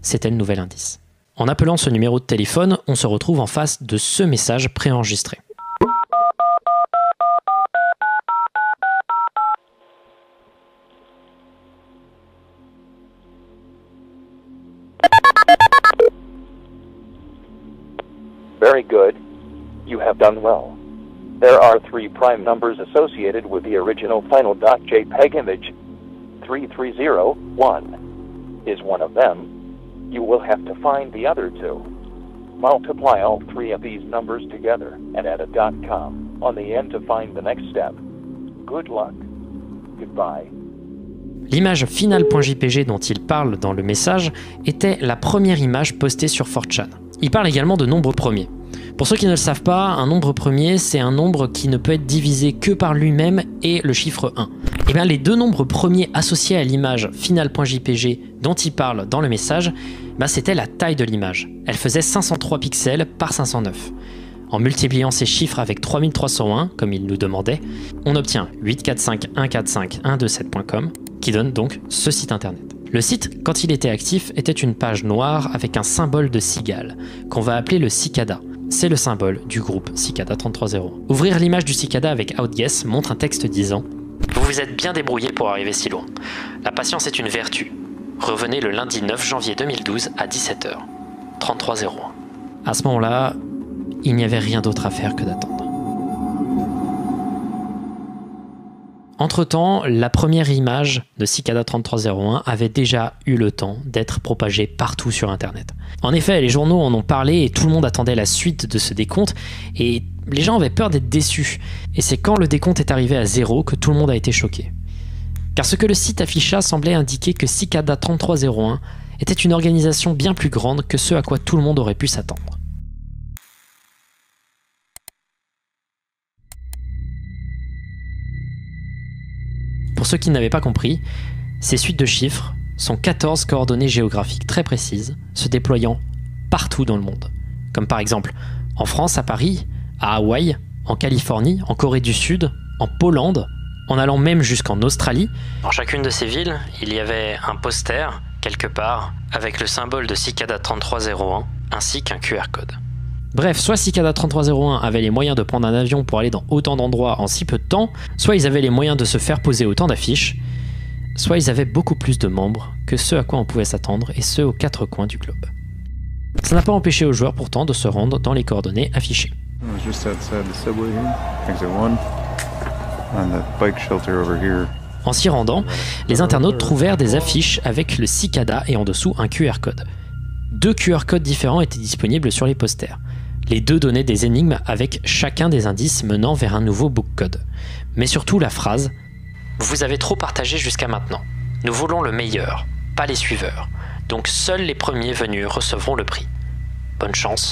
c'était le nouvel indice. En appelant ce numéro de téléphone, on se retrouve en face de ce message préenregistré. Very good. You have done well. There are 3 prime numbers associated with the original final.jpg image. 3301 is one of them. You will have to find the other 2. Multiply all 3 of these numbers together and add a .com on the end to find the next step. Good luck. Goodbye. L'image final.jpg dont il parle dans le message était la première image postée sur 4chan. Il parle également de nombres premiers. Pour ceux qui ne le savent pas, un nombre premier, c'est un nombre qui ne peut être divisé que par lui-même et le chiffre 1. Et bien les 2 nombres premiers associés à l'image final.jpg dont il parle dans le message, c'était la taille de l'image. Elle faisait 503 pixels par 509. En multipliant ces chiffres avec 3301, comme il nous demandait, on obtient 845.145.127.com, qui donne donc ce site internet. Le site, quand il était actif, était une page noire avec un symbole de cigale, qu'on va appeler le cicada. C'est le symbole du groupe Cicada 3301. Ouvrir l'image du cicada avec Outguess montre un texte disant « Vous vous êtes bien débrouillé pour arriver si loin. La patience est une vertu. Revenez le lundi 9 janvier 2012 à 17h. 3301. » À ce moment-là, il n'y avait rien d'autre à faire que d'attendre. Entre-temps, la première image de Cicada 3301 avait déjà eu le temps d'être propagée partout sur Internet. En effet, les journaux en ont parlé et tout le monde attendait la suite de ce décompte et les gens avaient peur d'être déçus. Et c'est quand le décompte est arrivé à 0 que tout le monde a été choqué. Car ce que le site afficha semblait indiquer que Cicada 3301 était une organisation bien plus grande que ce à quoi tout le monde aurait pu s'attendre. Pour ceux qui n'avaient pas compris, ces suites de chiffres sont 14 coordonnées géographiques très précises, se déployant partout dans le monde. Comme par exemple en France, à Paris, à Hawaï, en Californie, en Corée du Sud, en Pologne, en allant même jusqu'en Australie. Dans chacune de ces villes, il y avait un poster, quelque part, avec le symbole de Cicada 3301, ainsi qu'un QR code. Bref, soit Cicada 3301 avait les moyens de prendre un avion pour aller dans autant d'endroits en si peu de temps, soit ils avaient les moyens de se faire poser autant d'affiches, soit ils avaient beaucoup plus de membres que ce à quoi on pouvait s'attendre, et ce aux 4 coins du globe. Ça n'a pas empêché aux joueurs pourtant de se rendre dans les coordonnées affichées. En s'y rendant, les internautes trouvèrent des affiches avec le Cicada et en dessous un QR code. 2 QR codes différents étaient disponibles sur les posters. Les 2 donnaient des énigmes avec chacun des indices menant vers un nouveau book code. Mais surtout la phrase « Vous avez trop partagé jusqu'à maintenant. Nous voulons le meilleur, pas les suiveurs. Donc seuls les premiers venus recevront le prix. Bonne chance. »